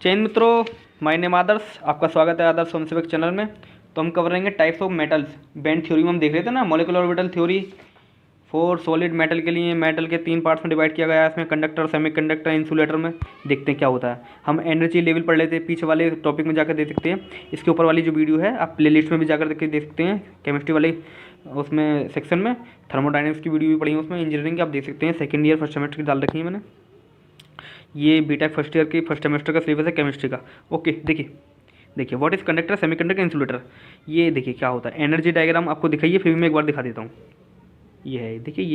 चैन मित्रों, my name आदर्श, आपका स्वागत है आदर्श स्वयंसेवक चैनल में। तो हम कवर करेंगे types of metals. Band theory में हम देख रहे थे ना, molecular orbital theory for solid metal के लिए। मेटल के 3 पार्ट्स में डिवाइड किया गया है, इसमें कंडक्टर, सेमीकंडक्टर, इंसुलेटर में। देखते हैं क्या होता है। हम एनर्जी लेवल पढ़ लेते हैं, पीछे वाले टॉपिक में जाकर देख सकते हैं। इसके ऊपर वाली जो वीडियो है आप प्ले लिस्ट में भी जाकर देख सकते हैं, केमिस्ट्री वाले उसमें सेक्शन में। थर्मोडाइनमिक्स की वीडियो भी पढ़ी है उसमें, इंजीनियरिंग की आप देख सकते हैं। सेकेंड ईयर फर्स्ट सेमेस्टर की डाल रखी है मैंने। ये बीटेक फर्स्ट ईयर की फर्स्ट सेमेस्टर का सिलेबस है केमिस्ट्री का। ओके, देखिए what is conductor, semiconductor, insulator. ये देखिए क्या होता है। एनर्जी डायग्राम आपको दिखाइए, फिर भी मैं एक बार दिखा देता हूँ। ये है, देखिए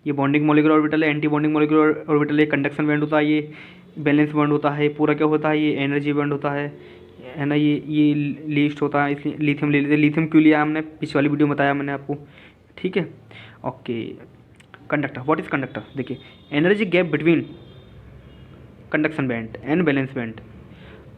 ये बॉन्डिंग मॉलिक्यूलर ऑर्बिटल है, एंटी बॉन्डिंग मॉलिक्यूलर ऑर्बिटल है, कंडक्शन बैंड होता है, ये बैलेंस बैंड होता है, पूरा क्या होता है, ये एनर्जी बैंड होता है ना। ये लीस्ट होता है, इसलिए लिथियम ले लेते हैं। लिथियम क्यों लिया हमने, पिछले वाली वीडियो में बताया मैंने आपको, ठीक है। Okay, conductor, what is conductor. देखिए energy gap between conduction band and valence band.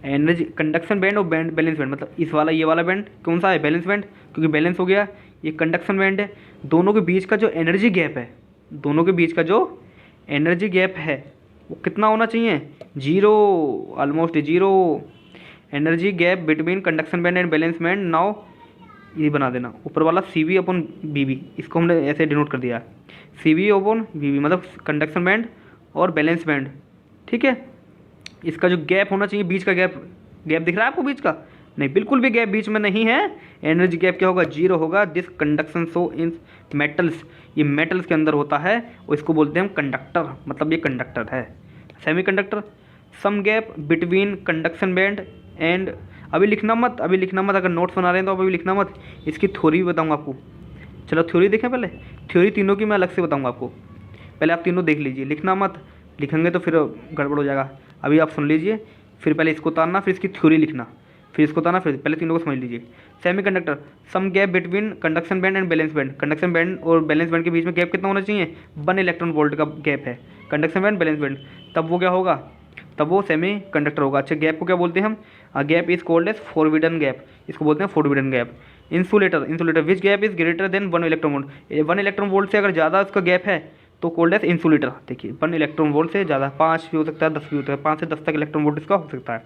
Energy conduction band और बैंड बैलेंस बैंड, मतलब इस वाला ये वाला बैंड कौन सा है, बैलेंस बैंड, क्योंकि बैलेंस हो गया। ये कंडक्शन बैंड है। दोनों के बीच का जो एनर्जी गैप है, दोनों के बीच का जो एनर्जी गैप है वो कितना होना चाहिए, zero, almost zero. Energy gap between conduction band and valence band. Now ये बना देना, ऊपर वाला सी वी अपॉन बी बी, इसको हमने ऐसे डिनोट कर दिया। सी वी अपॉन बी बी मतलब कंडक्शन बैंड और बैलेंस बैंड, ठीक है। इसका जो गैप होना चाहिए, बीच का गैप, गैप दिख रहा है आपको बीच का, नहीं, बिल्कुल भी गैप बीच में नहीं है। एनर्जी गैप क्या होगा, जीरो होगा। This conduction so in metals, ये मेटल्स के अंदर होता है और इसको बोलते हैं हम कंडक्टर, मतलब ये कंडक्टर है। Semi conductor, some gap between conduction band and, अभी लिखना मत, अगर नोट्स बना रहे हैं तो अभी लिखना मत। इसकी थ्योरी भी बताऊँगा आपको। चलो थ्योरी देखें पहले, थ्योरी तीनों की मैं अलग से बताऊँगा आपको। पहले आप तीनों देख लीजिए, लिखना मत, लिखेंगे तो फिर गड़बड़ हो जाएगा। अभी आप सुन लीजिए, फिर पहले इसको उतारना, फिर इसकी थ्योरी लिखना, फिर इसको उतारना, फिर पहले तीनों को समझ लीजिए। Semi conductor, some gap between conduction band and valence band. Conduction band और बैलेंस बैंड के बीच में गैप कितना होना चाहिए, 1 इलेक्ट्रॉन वोल्ट का गैप है कंडक्शन बैंड बैलेंस बैंड, तब वो क्या होगा, तब वो सेमी कंडक्टर होगा। अच्छा, गैप को क्या बोलते हैं हम, gap is called as forbidden gap, इसको बोलते हैं forbidden gap. Insulator, which gap is greater than 1 electron volt. 1 electron volt से अगर ज़्यादा उसका गैप है तो कोल्ड एज इंसुलेटर। देखिए 1 इलेक्ट्रॉन वोल्ट से ज़्यादा, 5 भी हो सकता है, 10 भी हो सकता है, 5 से 10 तक इलेक्ट्रॉन वोल्ट इसका हो सकता है।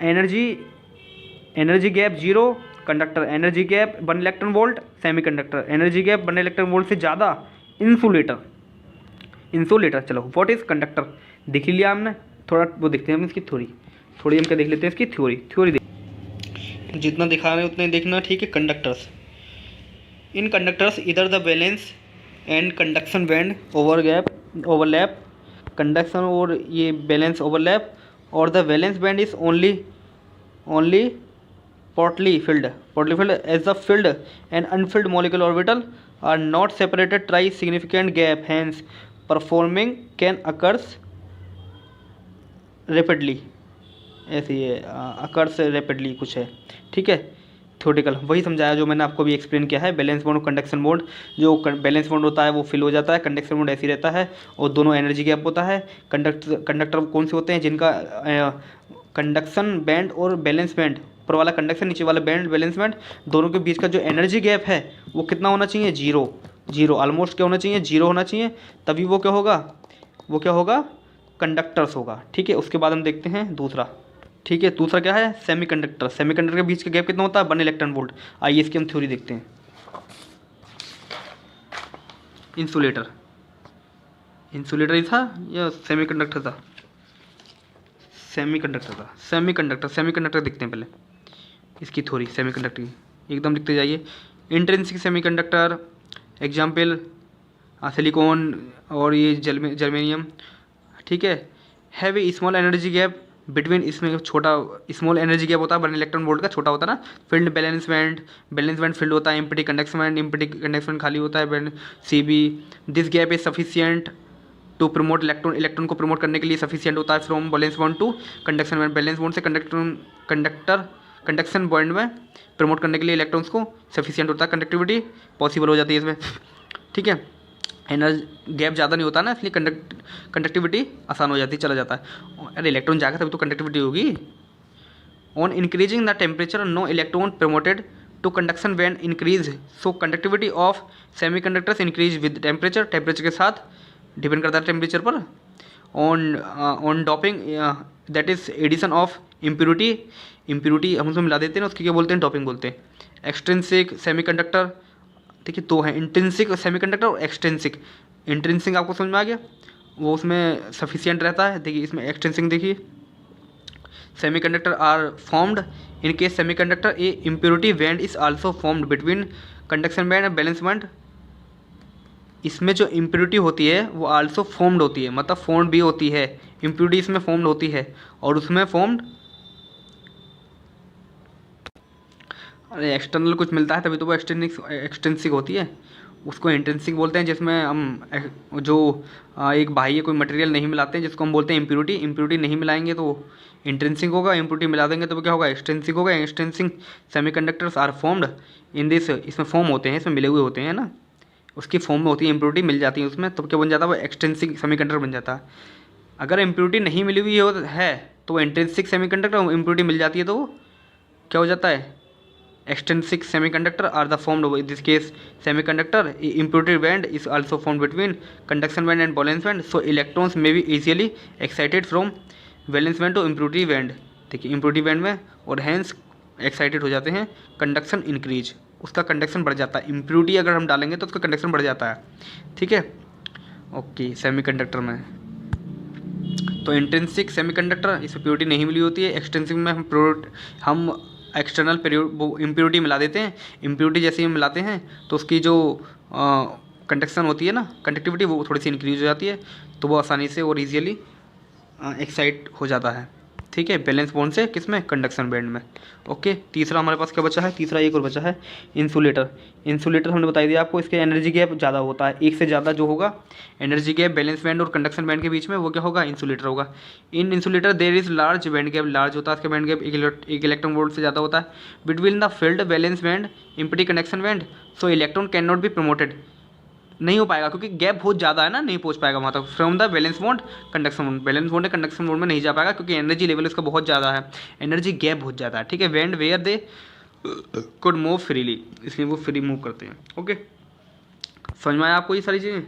Energy gap zero, conductor energy gap 1 electron volt, semi conductor energy gap 1 electron volt से ज़्यादा, इंसुलेटर। चलो व्हाट इज कंडक्टर देख लिया हमने। थोड़ा वो देखते हैं हम इसकी थोड़ी हम क्या देख लेते हैं इसकी थ्योरी देख, जितना दिखा रहे हैं उतना ही देखना, ठीक है। कंडक्टर्स, इन कंडक्टर्स इधर the balance and conduction band overlap, conduction और ये बैलेंस ओवरलैप, और the valence band is only partly filled as the filled and unfilled molecular orbital are not separated by significant gap, hence performing can occurs rapidly, ऐसे ये occurs rapidly कुछ है, ठीक है। Theoretical वही समझाया जो मैंने आपको भी एक्सप्लेन किया है। बैलेंस बॉन्ड और कंडक्शन बॉन्ड, जो बैलेंस बॉन्ड होता है वो फिल हो जाता है, कंडक्शन बॉन्ड ऐसे ही रहता है, और दोनों एनर्जी गैप होता है। कंडक्टर कौन से होते हैं, जिनका कंडक्शन बैंड और बैलेंस बैंड, ऊपर वाला कंडक्शन, नीचे वाला बैंड बैलेंस बैंड, दोनों के बीच का जो एनर्जी गैप है वो कितना होना चाहिए, जीरो, ऑलमोस्ट क्या होना चाहिए, जीरो होना चाहिए, तभी वो क्या होगा, कंडक्टर्स होगा, ठीक है। उसके बाद हम देखते हैं दूसरा, ठीक है। दूसरा क्या है, सेमी कंडक्टर के बीच का गैप कितना होता है, 1 इलेक्ट्रॉन वोल्ट। आइए इसकी हम थ्योरी देखते हैं। इंसुलेटर ही था या सेमी कंडक्टर था, सेमी कंडक्टर देखते हैं पहले इसकी थ्योरी। सेमी कंडक्टर की एकदम लिखते जाइए। Intrinsic semi conductor, example silicon और ये जर्मेनियम, ठीक है। Have a small energy gap between, इसमें छोटा स्मॉल एनर्जी गैप होता है 1 इलेक्ट्रॉन वोल्ट का, छोटा होता है ना। फील्ड बैलेंस बैंड फील्ड होता है, एम्प्टी कंडक्शन खाली होता है, band C B. This gap is sufficient to promote electron को प्रमोट करने के लिए सफिशियंट होता है from valence bond to conduction band. Valence bond से कंडक्शन बॉन्ड में प्रमोट करने के लिए इलेक्ट्रॉन्स को सफिशियंट होता है, कंडक्टिविटी पॉसिबल हो जाती है इसमें, ठीक है। एनर्जी गैप ज़्यादा नहीं होता ना, इसलिए कंडक्टिविटी आसान हो जाती है, चला जाता है। अरे इलेक्ट्रॉन जाएगा तभी तो कंडक्टिविटी होगी। On increasing the temperature no electron promoted to conduction band increase, so conductivity of semi conductors increase with temperature के साथ डिपेंड करता है टेम्परेचर पर। On doping that is addition of impurity, impurity हम उसमें मिला देते हैं ना, उसकी क्या बोलते हैं, डोपिंग बोलते हैं। एक्सट्रिंसिक सेमीकंडक्टर, देखिए दो है, इंट्रिंसिक सेमीकंडक्टर और एक्सट्रिंसिक। इंट्रिंसिक आपको समझ में आ गया, वो उसमें सफिशिएंट रहता है। देखिए इसमें एक्सट्रिंसिक देखिए, semiconductor are formed in case semiconductor a impurity band is also formed between conduction band and valence band. इसमें जो इम्प्योरिटी होती है वो आल्सो फॉर्म्ड होती है, मतलब फॉर्म्ड भी होती है, इम्प्योरिटी इसमें फॉर्म्ड होती है और उसमें फॉर्म्ड, अरे एक्सटर्नल कुछ मिलता है तभी तो वो एक्सट्रिंसिक होती है, उसको इंट्रिंसिक बोलते हैं। जिसमें हम जो एक बाह्य कोई मटेरियल नहीं मिलाते हैं जिसको हम बोलते हैं इम्प्योरिटी, इम्प्योरिटी नहीं मिलाएंगे तो इंट्रिंसिक होगा, इम्प्योरिटी मिला देंगे तो क्या होगा, एक्सट्रिंसिक होगा। Extrinsic semiconductors are formed in this, इसमें फॉर्म होते हैं, इसमें मिले हुए होते हैं ना, उसकी फॉर्म में होती है, इम्प्योरिटी मिल जाती है उसमें, तो क्या बन जाता है वो एक्सट्रिंसिक सेमीकंडक्टर बन जाता है। अगर इम्प्योरिटी नहीं मिली हुई है तो वो इंट्रिंसिक सेमीकंडक्टर, इम्प्योरिटी मिल जाती है तो वो क्या हो जाता है, extrinsic semiconductor are the formed in this case semiconductor impurity band is also formed between conduction band and valence band, so electrons may be easily excited from valence band to impurity band। देखिए impurity band में और hence excited हो जाते हैं, conduction increase, उसका conduction बढ़ जाता है, इम्प्योरिटी अगर हम डालेंगे तो उसका कंडक्शन बढ़ जाता है, ठीक है। ओके सेमीकंडक्टर में तो इंट्रिंसिक सेमीकंडक्टर इसमें प्योरिटी नहीं मिली होती है, एक्सट्रिंसिक में हम एक्सटर्नल वो इम्प्योरिटी मिला देते हैं। इम्प्योरिटी जैसे ही हम मिलाते हैं तो उसकी जो कंडक्शन होती है ना, कंडक्टिविटी, वो थोड़ी सी इंक्रीज हो जाती है, तो वो आसानी से और ईजियली एक्साइट हो जाता है, ठीक है, बैलेंस बॉन्ड से, किसमें, कंडक्शन बैंड में। ओके तीसरा हमारे पास क्या बचा है, तीसरा एक और बचा है इंसुलेटर। इंसुलेटर हमने बता दिया आपको, इसके एनर्जी गैप ज़्यादा होता है, एक से ज़्यादा जो होगा एनर्जी गैप बैलेंस बैंड और कंडक्शन बैंड के बीच में, वो क्या होगा, इंसुलेटर होगा। In insulator there is large band gap, large होता है इसका बैंड गैप, एक इलेक्ट्रॉन वोल्ट से ज़्यादा होता है, between the filled valence band empty conduction band, so electron can not be promoted, नहीं हो पाएगा क्योंकि गैप बहुत ज़्यादा है ना, नहीं पहुंच पाएगा वहाँ तक, from the valence bond conduction bond, valence bond conduction bond में नहीं जा पाएगा क्योंकि एनर्जी लेवल इसका बहुत ज़्यादा है, एनर्जी गैप बहुत ज़्यादा है, ठीक है। Band where they could move freely, इसलिए वो फ्री मूव करते हैं। ओके समझ में आया आपको ये सारी चीज़ें,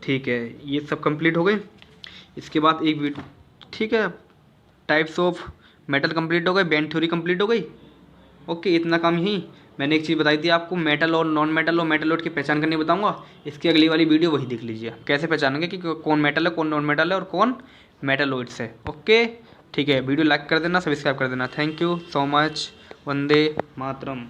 ठीक है, ये सब कंप्लीट हो गई। इसके बाद एक वीडियो, ठीक है, टाइप्स ऑफ मेटल कंप्लीट हो गए, बैंड थ्योरी कंप्लीट हो गई। ओके इतना काम ही मैंने एक चीज़ बताई थी आपको, मेटल और नॉन मेटल और मेटल की पहचान करनी बताऊंगा, इसकी अगली वाली वीडियो वही देख लीजिए, कैसे पहचानेंगे कि कौन मेटल है, कौन नॉन मेटल है और कौन मेटलॉइड्स है। ओके ठीक है, वीडियो लाइक कर देना, सब्सक्राइब कर देना। Thank you so much, Vande Mataram.